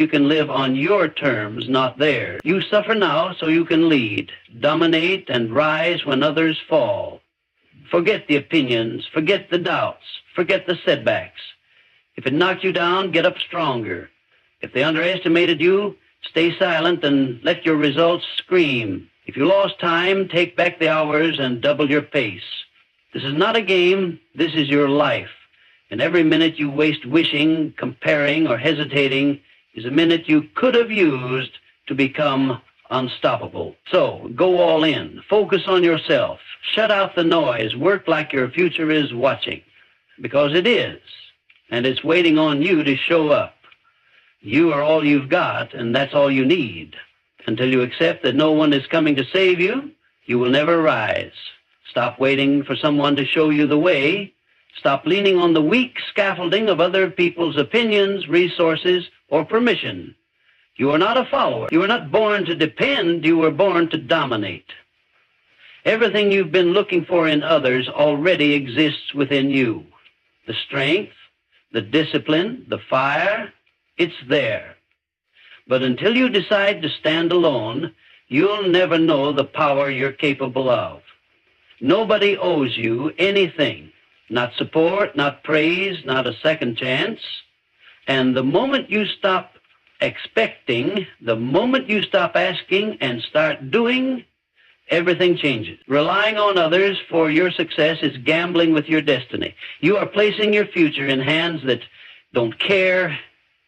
You can live on your terms, not theirs. You suffer now so you can lead, dominate, and rise when others fall. Forget the opinions, forget the doubts, forget the setbacks. If it knocked you down, get up stronger. If they underestimated you, stay silent and let your results scream. If you lost time, take back the hours and double your pace. This is not a game, this is your life. And every minute you waste wishing, comparing, or hesitating is a minute you could have used to become unstoppable. So, go all in. Focus on yourself. Shut out the noise. Work like your future is watching. Because it is. And it's waiting on you to show up. You are all you've got, and that's all you need. Until you accept that no one is coming to save you, you will never rise. Stop waiting for someone to show you the way. Stop leaning on the weak scaffolding of other people's opinions, resources, or permission. You are not a follower. You are not born to depend. You were born to dominate. Everything you've been looking for in others already exists within you. The strength, the discipline, the fire, it's there. But until you decide to stand alone, you'll never know the power you're capable of. Nobody owes you anything. Not support, not praise, not a second chance. And the moment you stop expecting, the moment you stop asking and start doing, everything changes. Relying on others for your success is gambling with your destiny. You are placing your future in hands that don't care,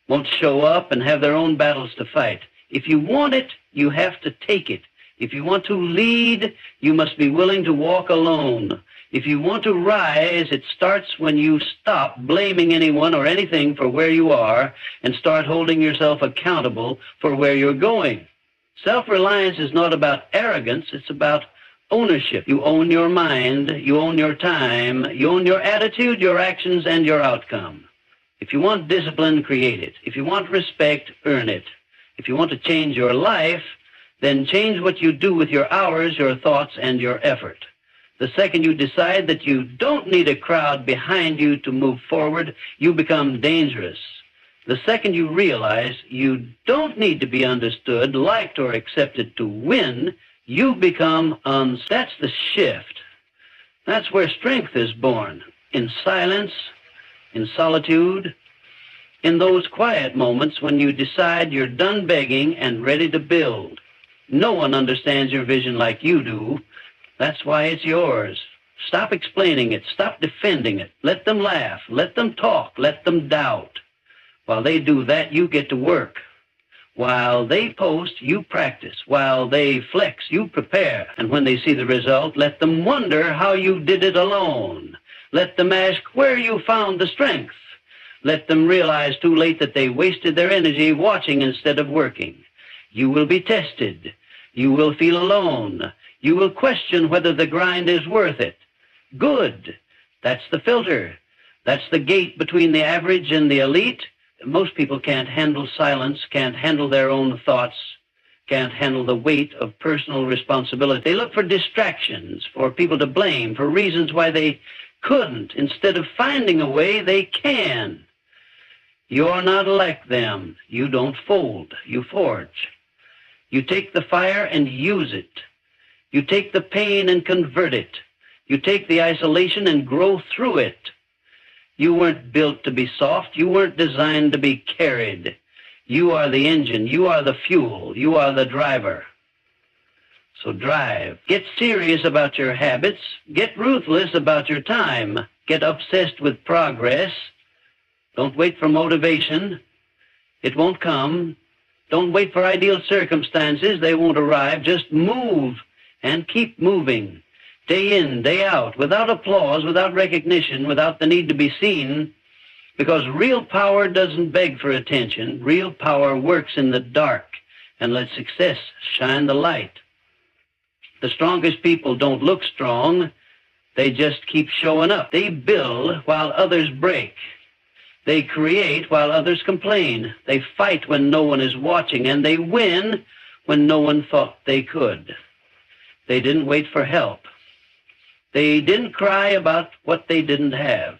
won't show up, and have their own battles to fight. If you want it, you have to take it. If you want to lead, you must be willing to walk alone. If you want to rise, it starts when you stop blaming anyone or anything for where you are and start holding yourself accountable for where you're going. Self-reliance is not about arrogance, it's about ownership. You own your mind, you own your time, you own your attitude, your actions, and your outcome. If you want discipline, create it. If you want respect, earn it. If you want to change your life, then change what you do with your hours, your thoughts, and your effort. The second you decide that you don't need a crowd behind you to move forward, you become dangerous. The second you realize you don't need to be understood, liked, or accepted to win, you become That's the shift. That's where strength is born. In silence, in solitude, in those quiet moments when you decide you're done begging and ready to build. No one understands your vision like you do. That's why it's yours. Stop explaining it. Stop defending it. Let them laugh. Let them talk. Let them doubt. While they do that, you get to work. While they post, you practice. While they flex, you prepare. And when they see the result, let them wonder how you did it alone. Let them ask where you found the strength. Let them realize too late that they wasted their energy watching instead of working. You will be tested. You will feel alone. You will question whether the grind is worth it. Good. That's the filter. That's the gate between the average and the elite. Most people can't handle silence, can't handle their own thoughts, can't handle the weight of personal responsibility. They look for distractions, for people to blame, for reasons why they couldn't. Instead of finding a way, they can. You're not like them. You don't fold. You forge. You take the fire and use it. You take the pain and convert it. You take the isolation and grow through it. You weren't built to be soft. You weren't designed to be carried. You are the engine. You are the fuel. You are the driver. So drive. Get serious about your habits. Get ruthless about your time. Get obsessed with progress. Don't wait for motivation. It won't come. Don't wait for ideal circumstances. They won't arrive. Just move and keep moving. Day in, day out, without applause, without recognition, without the need to be seen. Because real power doesn't beg for attention. Real power works in the dark and lets success shine the light. The strongest people don't look strong. They just keep showing up. They build while others break. They create while others complain. They fight when no one is watching, and they win when no one thought they could. They didn't wait for help. They didn't cry about what they didn't have.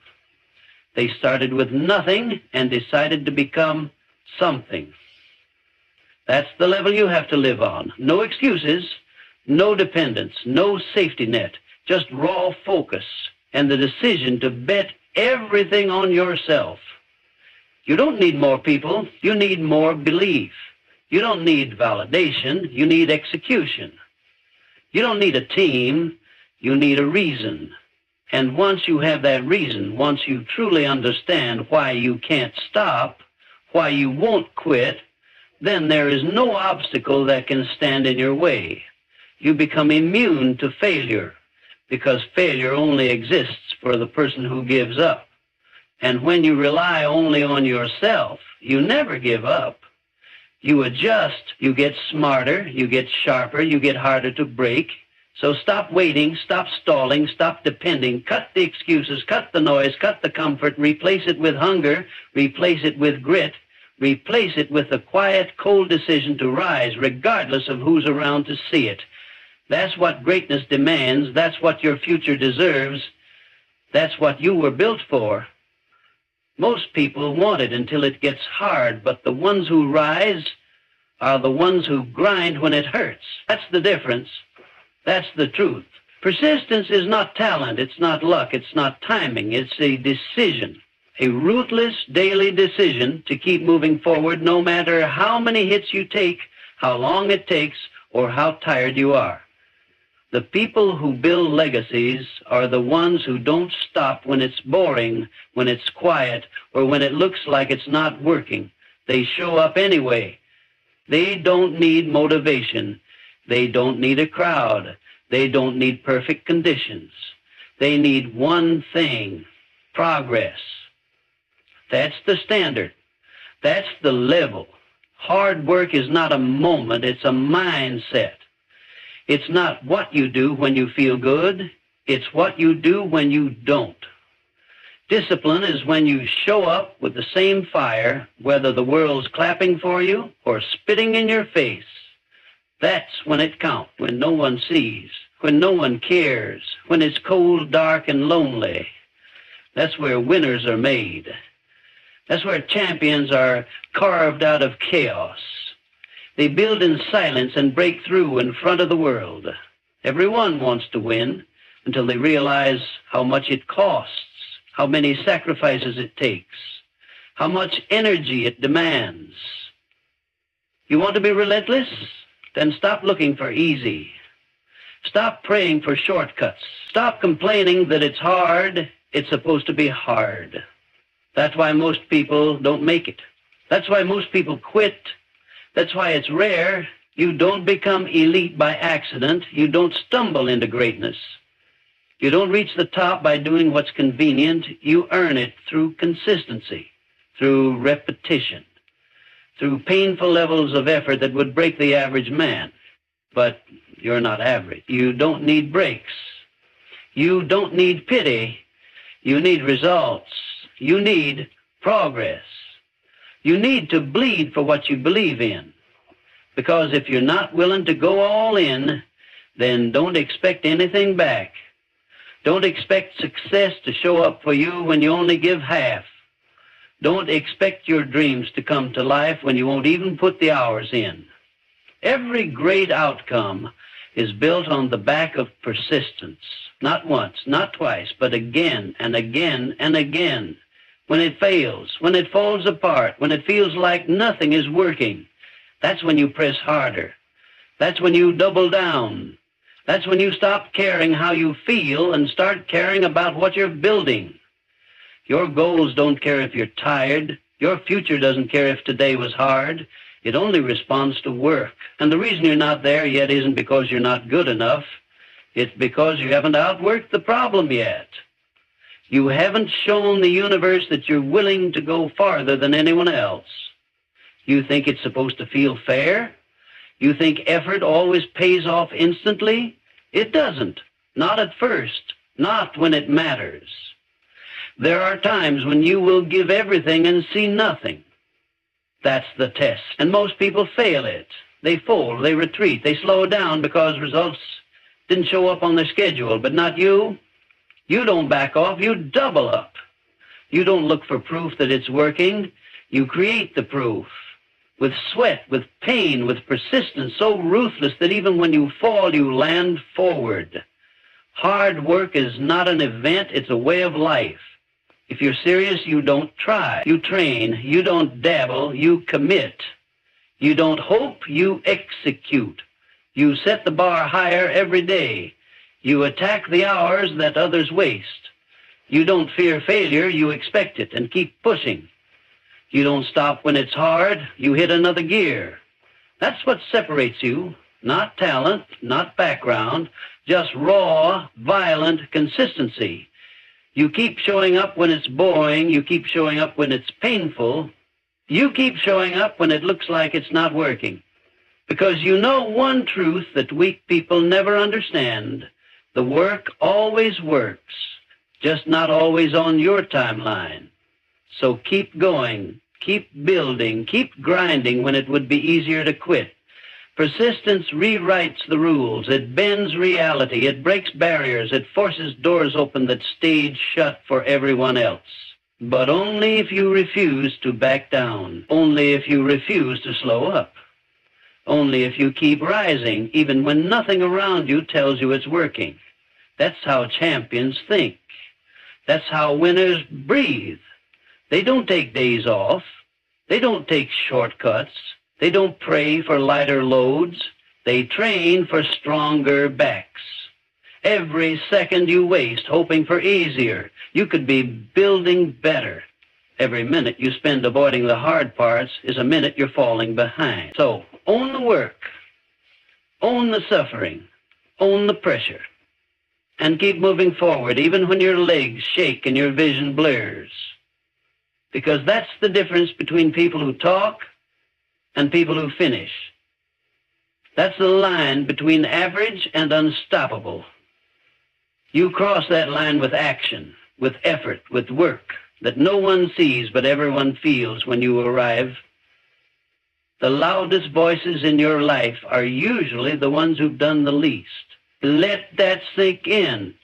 They started with nothing and decided to become something. That's the level you have to live on. No excuses, no dependence, no safety net, just raw focus and the decision to bet everything on yourself. You don't need more people, you need more belief. You don't need validation, you need execution. You don't need a team, you need a reason. And once you have that reason, once you truly understand why you can't stop, why you won't quit, then there is no obstacle that can stand in your way. You become immune to failure, because failure only exists for the person who gives up. And when you rely only on yourself, you never give up. You adjust, you get smarter, you get sharper, you get harder to break. So stop waiting, stop stalling, stop depending, cut the excuses, cut the noise, cut the comfort, replace it with hunger, replace it with grit, replace it with the quiet, cold decision to rise regardless of who's around to see it. That's what greatness demands, that's what your future deserves, that's what you were built for. Most people want it until it gets hard, but the ones who rise are the ones who grind when it hurts. That's the difference. That's the truth. Persistence is not talent, it's not luck, it's not timing, it's a decision. A ruthless daily decision to keep moving forward no matter how many hits you take, how long it takes, or how tired you are. The people who build legacies are the ones who don't stop when it's boring, when it's quiet, or when it looks like it's not working. They show up anyway. They don't need motivation. They don't need a crowd. They don't need perfect conditions. They need one thing: progress. That's the standard. That's the level. Hard work is not a moment, it's a mindset. It's not what you do when you feel good, it's what you do when you don't. Discipline is when you show up with the same fire, whether the world's clapping for you or spitting in your face. That's when it counts, when no one sees, when no one cares, when it's cold, dark, and lonely. That's where winners are made. That's where champions are carved out of chaos. They build in silence and break through in front of the world. Everyone wants to win until they realize how much it costs, how many sacrifices it takes, how much energy it demands. You want to be relentless? Then stop looking for easy. Stop praying for shortcuts. Stop complaining that it's hard. It's supposed to be hard. That's why most people don't make it. That's why most people quit. That's why it's rare. You don't become elite by accident. You don't stumble into greatness. You don't reach the top by doing what's convenient. You earn it through consistency, through repetition, through painful levels of effort that would break the average man. But you're not average. You don't need breaks. You don't need pity. You need results. You need progress. You need to bleed for what you believe in. Because if you're not willing to go all in, then don't expect anything back. Don't expect success to show up for you when you only give half. Don't expect your dreams to come to life when you won't even put the hours in. Every great outcome is built on the back of persistence. Not once, not twice, but again and again and again. When it fails, when it falls apart, when it feels like nothing is working, that's when you press harder. That's when you double down. That's when you stop caring how you feel and start caring about what you're building. Your goals don't care if you're tired. Your future doesn't care if today was hard. It only responds to work. And the reason you're not there yet isn't because you're not good enough. It's because you haven't outworked the problem yet. You haven't shown the universe that you're willing to go farther than anyone else. You think it's supposed to feel fair? You think effort always pays off instantly? It doesn't. Not at first. Not when it matters. There are times when you will give everything and see nothing. That's the test. And most people fail it. They fold, they retreat, they slow down because results didn't show up on their schedule. But not you. You don't back off, you double up. You don't look for proof that it's working. You create the proof. with sweat, with pain, with persistence, so ruthless that even when you fall, you land forward. Hard work is not an event, it's a way of life. If you're serious, you don't try. You train. You don't dabble. You commit. You don't hope. You execute. You set the bar higher every day. You attack the hours that others waste. You don't fear failure. You expect it and keep pushing. You don't stop when it's hard. You hit another gear. That's what separates you. Not talent, not background, just raw, violent consistency. You keep showing up when it's boring. You keep showing up when it's painful. You keep showing up when it looks like it's not working. Because you know one truth that weak people never understand. The work always works, just not always on your timeline. So keep going, keep building, keep grinding when it would be easier to quit. Persistence rewrites the rules. It bends reality. It breaks barriers. It forces doors open that stayed shut for everyone else. But only if you refuse to back down. Only if you refuse to slow up. Only if you keep rising, even when nothing around you tells you it's working. That's how champions think. That's how winners breathe. They don't take days off. They don't take shortcuts. They don't pray for lighter loads. They train for stronger backs. Every second you waste hoping for easier, you could be building better. Every minute you spend avoiding the hard parts is a minute you're falling behind. So own the work, own the suffering, own the pressure, and keep moving forward even when your legs shake and your vision blurs. Because that's the difference between people who talk and people who finish. That's the line between average and unstoppable. You cross that line with action, with effort, with work that no one sees but everyone feels when you arrive. The loudest voices in your life are usually the ones who've done the least. Let that sink in.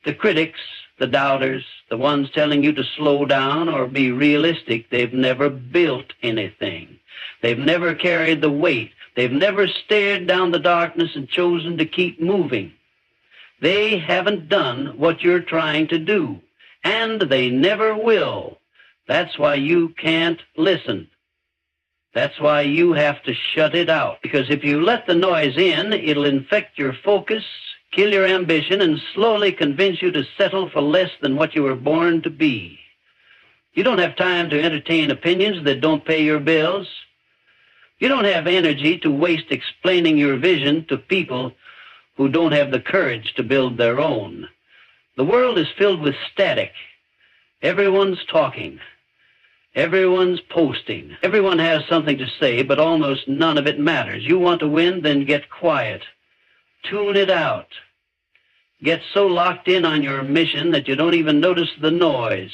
The critics, the doubters, the ones telling you to slow down or be realistic, they've never built anything. They've never carried the weight. They've never stared down the darkness and chosen to keep moving. They haven't done what you're trying to do, and they never will. That's why you can't listen. That's why you have to shut it out, because if you let the noise in, it'll infect your focus, kill your ambition, and slowly convince you to settle for less than what you were born to be. You don't have time to entertain opinions that don't pay your bills. You don't have energy to waste explaining your vision to people who don't have the courage to build their own. The world is filled with static. Everyone's talking. Everyone's posting. Everyone has something to say, but almost none of it matters. You want to win, then get quiet. Tune it out. Get so locked in on your mission that you don't even notice the noise.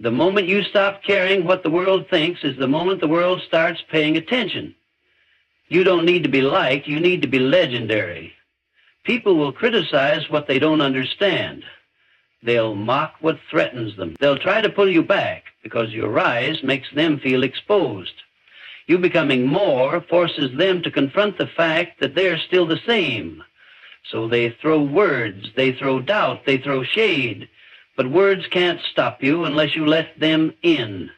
The moment you stop caring what the world thinks is the moment the world starts paying attention. You don't need to be liked, you need to be legendary. People will criticize what they don't understand. They'll mock what threatens them. They'll try to pull you back because your rise makes them feel exposed. You becoming more forces them to confront the fact that they're still the same. So they throw words, they throw doubt, they throw shade. But words can't stop you unless you let them in.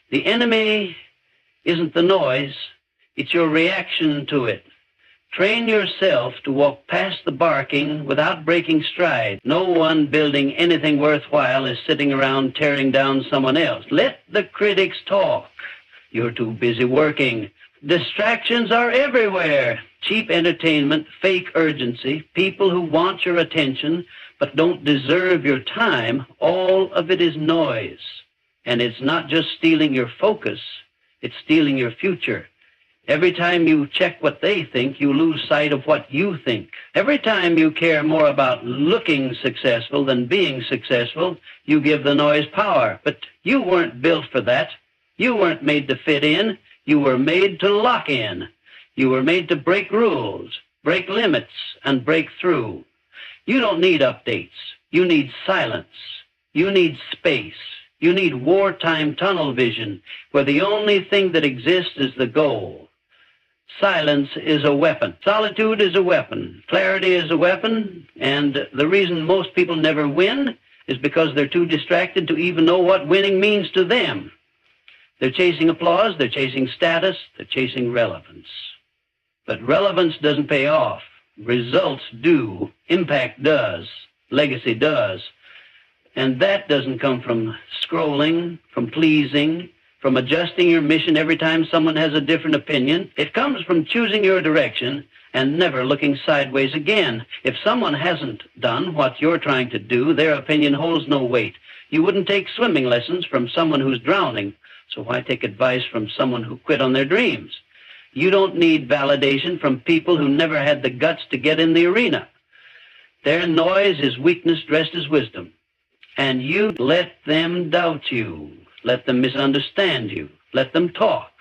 The enemy isn't the noise, it's your reaction to it. Train yourself to walk past the barking without breaking stride. No one building anything worthwhile is sitting around tearing down someone else. Let the critics talk. You're too busy working. Distractions are everywhere. Cheap entertainment, fake urgency, people who want your attention but don't deserve your time, all of it is noise. And it's not just stealing your focus, it's stealing your future. Every time you check what they think, you lose sight of what you think. Every time you care more about looking successful than being successful, you give the noise power. But you weren't built for that. You weren't made to fit in. You were made to lock in. You were made to break rules, break limits, and break through. You don't need updates. You need silence. You need space. You need wartime tunnel vision, where the only thing that exists is the goal. Silence is a weapon. Solitude is a weapon. Clarity is a weapon. And the reason most people never win is because they're too distracted to even know what winning means to them. They're chasing applause, they're chasing status, they're chasing relevance. But relevance doesn't pay off. Results do. Impact does. Legacy does. And that doesn't come from scrolling, from pleasing, from adjusting your mission every time someone has a different opinion. It comes from choosing your direction and never looking sideways again. If someone hasn't done what you're trying to do, their opinion holds no weight. You wouldn't take swimming lessons from someone who's drowning, so why take advice from someone who quit on their dreams? You don't need validation from people who never had the guts to get in the arena. Their noise is weakness dressed as wisdom. And you let them doubt you. Let them misunderstand you. Let them talk.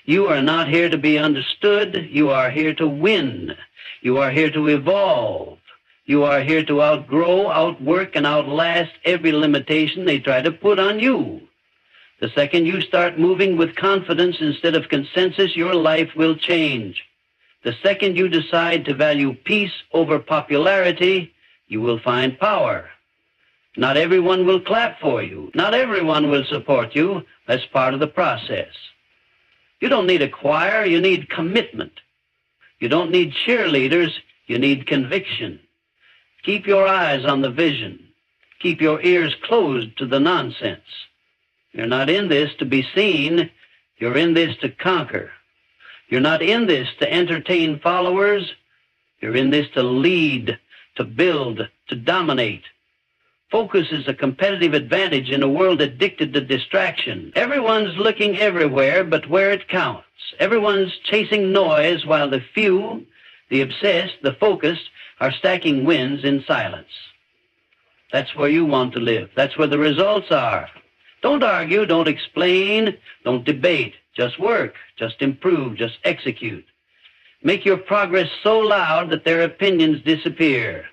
You are not here to be understood. You are here to win. You are here to evolve. You are here to outgrow, outwork, and outlast every limitation they try to put on you. The second you start moving with confidence instead of consensus, your life will change. The second you decide to value peace over popularity, you will find power. Not everyone will clap for you. Not everyone will support you. That's part of the process. You don't need a choir, you need commitment. You don't need cheerleaders, you need conviction. Keep your eyes on the vision. Keep your ears closed to the nonsense. You're not in this to be seen. You're in this to conquer. You're not in this to entertain followers. You're in this to lead, to build, to dominate. Focus is a competitive advantage in a world addicted to distraction. Everyone's looking everywhere but where it counts. Everyone's chasing noise while the few, the obsessed, the focused, are stacking wins in silence. That's where you want to live. That's where the results are. Don't argue, don't explain, don't debate. Just work, just improve, just execute. Make your progress so loud that their opinions disappear.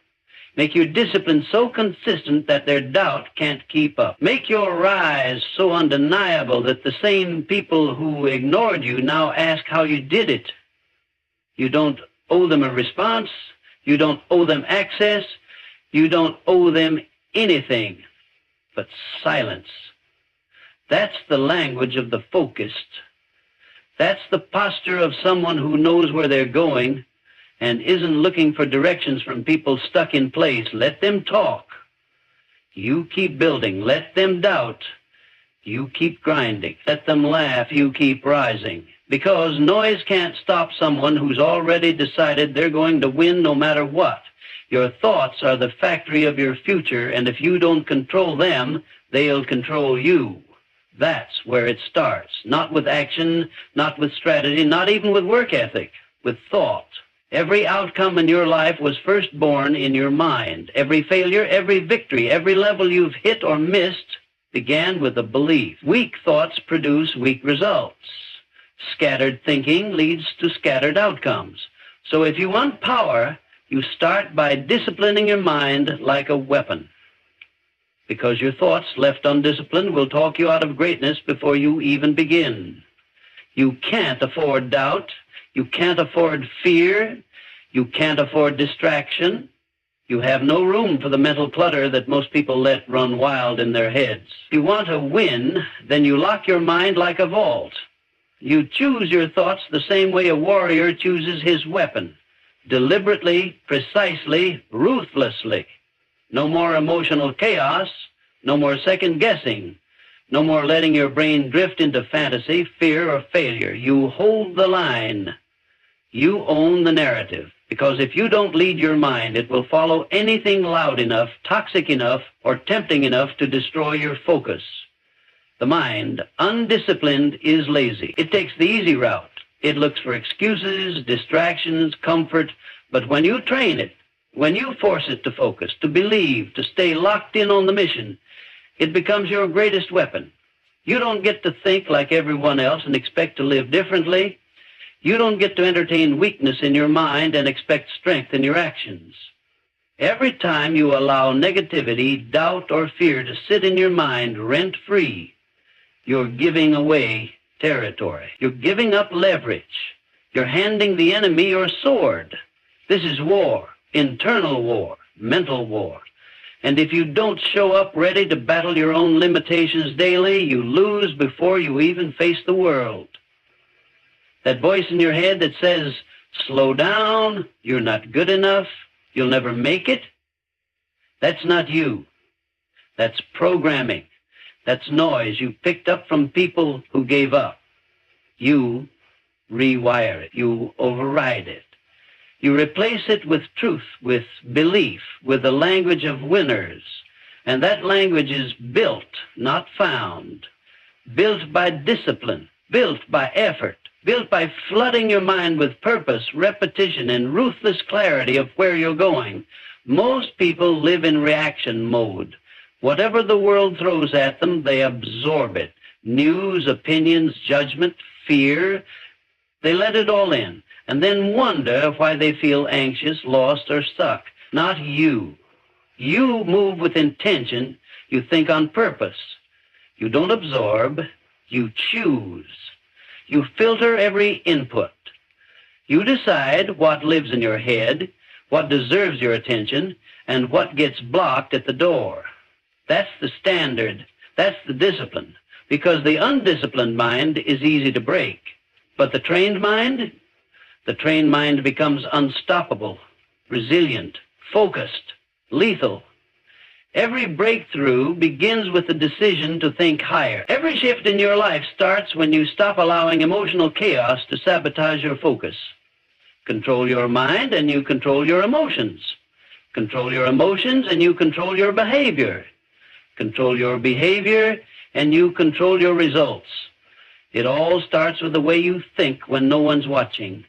Make your discipline so consistent that their doubt can't keep up. Make your rise so undeniable that the same people who ignored you now ask how you did it. You don't owe them a response. You don't owe them access. You don't owe them anything but silence. That's the language of the focused. That's the posture of someone who knows where they're going and isn't looking for directions from people stuck in place. Let them talk. You keep building. Let them doubt. You keep grinding. Let them laugh. You keep rising. Because noise can't stop someone who's already decided they're going to win no matter what. Your thoughts are the factory of your future, and if you don't control them, they'll control you. That's where it starts. Not with action, not with strategy, not even with work ethic, with thought. Every outcome in your life was first born in your mind. Every failure, every victory, every level you've hit or missed began with a belief. Weak thoughts produce weak results. Scattered thinking leads to scattered outcomes. So if you want power, you start by disciplining your mind like a weapon. Because your thoughts left undisciplined will talk you out of greatness before you even begin. You can't afford doubt. You can't afford fear. You can't afford distraction. You have no room for the mental clutter that most people let run wild in their heads. If you want to win, then you lock your mind like a vault. You choose your thoughts the same way a warrior chooses his weapon. Deliberately, precisely, ruthlessly. No more emotional chaos. No more second guessing. No more letting your brain drift into fantasy, fear, or failure. You hold the line. You own the narrative. Because if you don't lead your mind, it will follow anything loud enough, toxic enough, or tempting enough to destroy your focus. The mind, undisciplined, is lazy. It takes the easy route. It looks for excuses, distractions, comfort. But when you train it, when you force it to focus, to believe, to stay locked in on the mission, it becomes your greatest weapon. You don't get to think like everyone else and expect to live differently. You don't get to entertain weakness in your mind and expect strength in your actions. Every time you allow negativity, doubt, or fear to sit in your mind rent-free, you're giving away territory. You're giving up leverage. You're handing the enemy your sword. This is war, internal war, mental war. And if you don't show up ready to battle your own limitations daily, you lose before you even face the world. That voice in your head that says, slow down, you're not good enough, you'll never make it, that's not you. That's programming. That's noise you picked up from people who gave up. You rewire it. You override it. You replace it with truth, with belief, with the language of winners. And that language is built, not found. Built by discipline, built by effort, built by flooding your mind with purpose, repetition, and ruthless clarity of where you're going. Most people live in reaction mode. Whatever the world throws at them, they absorb it. News, opinions, judgment, fear, they let it all in, and then wonder why they feel anxious, lost, or stuck. Not you. You move with intention. You think on purpose. You don't absorb. You choose. You filter every input. You decide what lives in your head, what deserves your attention, and what gets blocked at the door. That's the standard. That's the discipline. Because the undisciplined mind is easy to break. But the trained mind becomes unstoppable, resilient, focused, lethal. Every breakthrough begins with the decision to think higher. Every shift in your life starts when you stop allowing emotional chaos to sabotage your focus. Control your mind and you control your emotions. Control your emotions and you control your behavior. Control your behavior and you control your results. It all starts with the way you think when no one's watching.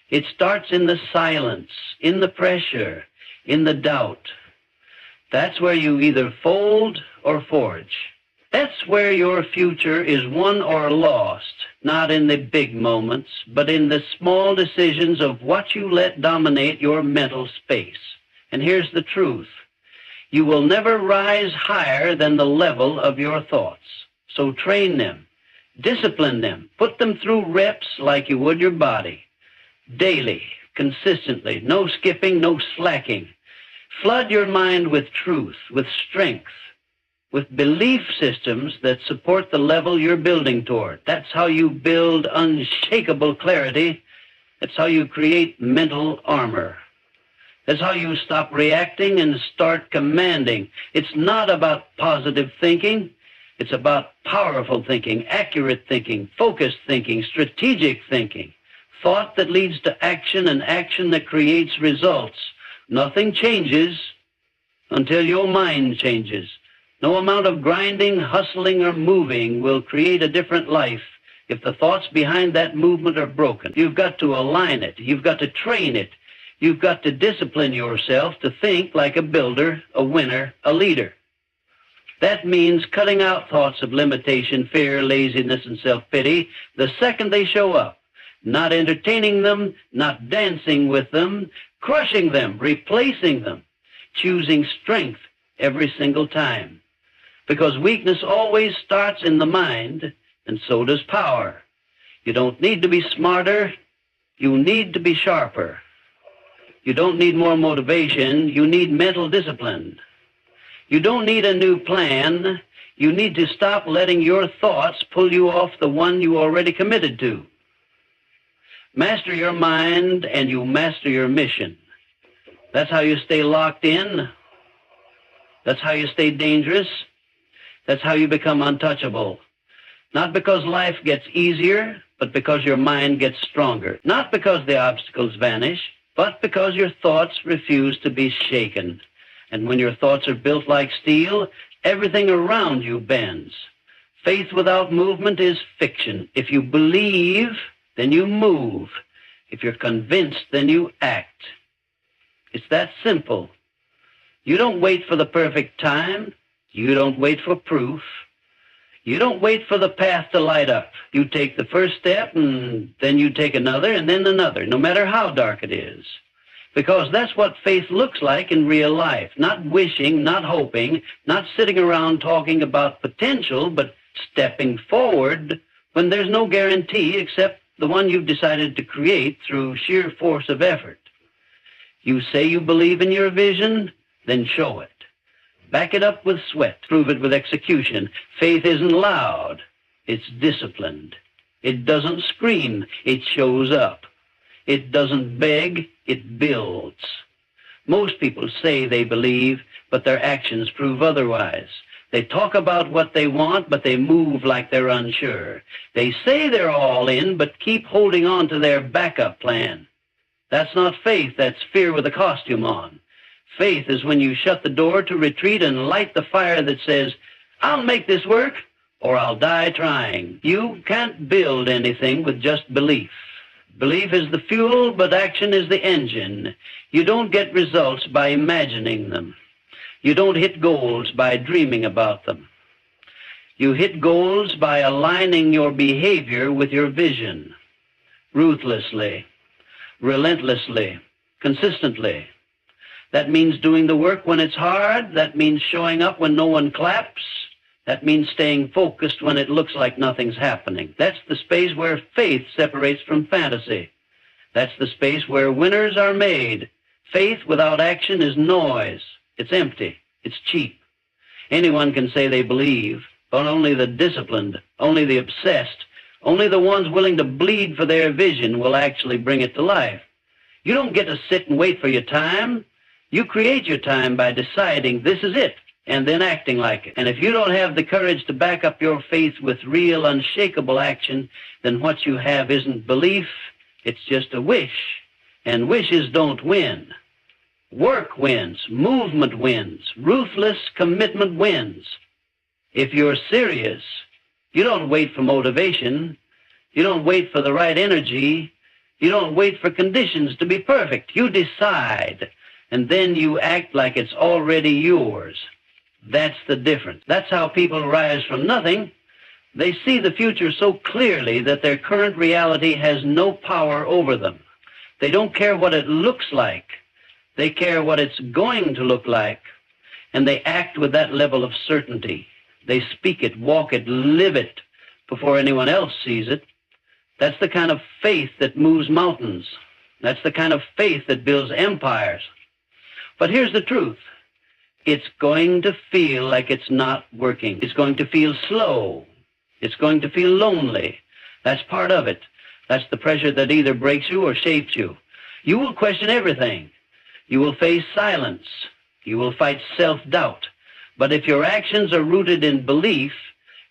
It starts in the silence, in the pressure, in the doubt. That's where you either fold or forge. That's where your future is won or lost, not in the big moments, but in the small decisions of what you let dominate your mental space. And here's the truth. You will never rise higher than the level of your thoughts. So train them, discipline them, put them through reps like you would your body. Daily, consistently, no skipping, no slacking. Flood your mind with truth, with strength, with belief systems that support the level you're building toward. That's how you build unshakable clarity. That's how you create mental armor. That's how you stop reacting and start commanding. It's not about positive thinking. It's about powerful thinking, accurate thinking, focused thinking, strategic thinking, thought that leads to action and action that creates results. Nothing changes until your mind changes. No amount of grinding, hustling, or moving will create a different life if the thoughts behind that movement are broken. You've got to align it. You've got to train it. You've got to discipline yourself to think like a builder, a winner, a leader. That means cutting out thoughts of limitation, fear, laziness, and self-pity the second they show up. Not entertaining them, not dancing with them, crushing them, replacing them, choosing strength every single time. Because weakness always starts in the mind, and so does power. You don't need to be smarter, you need to be sharper. You don't need more motivation, you need mental discipline. You don't need a new plan, you need to stop letting your thoughts pull you off the one you already committed to. Master your mind and you master your mission. That's how you stay locked in. That's how you stay dangerous. That's how you become untouchable. Not because life gets easier, but because your mind gets stronger. Not because the obstacles vanish, but because your thoughts refuse to be shaken. And when your thoughts are built like steel, everything around you bends. Faith without movement is fiction. If you believe, then you move. If you're convinced, then you act. It's that simple. You don't wait for the perfect time. You don't wait for proof. You don't wait for the path to light up. You take the first step, and then you take another, and then another, no matter how dark it is. Because that's what faith looks like in real life. Not wishing, not hoping, not sitting around talking about potential, but stepping forward when there's no guarantee except the one you've decided to create through sheer force of effort. You say you believe in your vision, then show it. Back it up with sweat. Prove it with execution. Faith isn't loud. It's disciplined. It doesn't scream. It shows up. It doesn't beg. It builds. Most people say they believe, but their actions prove otherwise. They talk about what they want, but they move like they're unsure. They say they're all in, but keep holding on to their backup plan. That's not faith. That's fear with a costume on. Faith is when you shut the door to retreat and light the fire that says, I'll make this work, or I'll die trying. You can't build anything with just belief. Belief is the fuel, but action is the engine. You don't get results by imagining them. You don't hit goals by dreaming about them. You hit goals by aligning your behavior with your vision. Ruthlessly, relentlessly, consistently. That means doing the work when it's hard. That means showing up when no one claps. That means staying focused when it looks like nothing's happening. That's the space where faith separates from fantasy. That's the space where winners are made. Faith without action is noise. It's empty. It's cheap. Anyone can say they believe, but only the disciplined, only the obsessed, only the ones willing to bleed for their vision will actually bring it to life. You don't get to sit and wait for your time. You create your time by deciding this is it, and then acting like it. And if you don't have the courage to back up your faith with real, unshakable action, then what you have isn't belief, it's just a wish. And wishes don't win. Work wins, movement wins, ruthless commitment wins. If you're serious, you don't wait for motivation, you don't wait for the right energy, you don't wait for conditions to be perfect. You decide, and then you act like it's already yours. That's the difference. That's how people rise from nothing. They see the future so clearly that their current reality has no power over them. They don't care what it looks like. They care what it's going to look like. And they act with that level of certainty. They speak it, walk it, live it before anyone else sees it. That's the kind of faith that moves mountains. That's the kind of faith that builds empires. But here's the truth. It's going to feel like it's not working. It's going to feel slow. It's going to feel lonely. That's part of it. That's the pressure that either breaks you or shapes you. You will question everything. You will face silence. You will fight self-doubt. But if your actions are rooted in belief,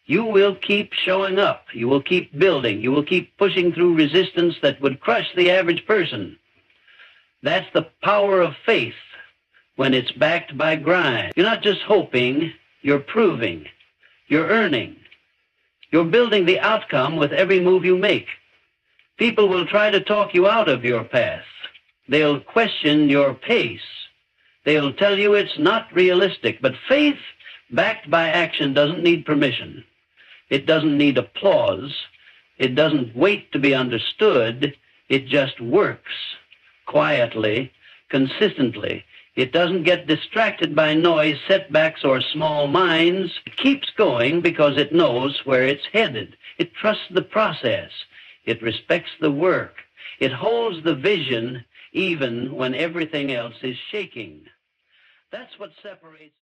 you will keep showing up. You will keep building. You will keep pushing through resistance that would crush the average person. That's the power of faith when it's backed by grind. You're not just hoping, you're proving. You're earning. You're building the outcome with every move you make. People will try to talk you out of your path. They'll question your pace. They'll tell you it's not realistic. But faith backed by action doesn't need permission. It doesn't need applause. It doesn't wait to be understood. It just works quietly, consistently. It doesn't get distracted by noise, setbacks, or small minds. It keeps going because it knows where it's headed. It trusts the process. It respects the work. It holds the vision even when everything else is shaking. That's what separates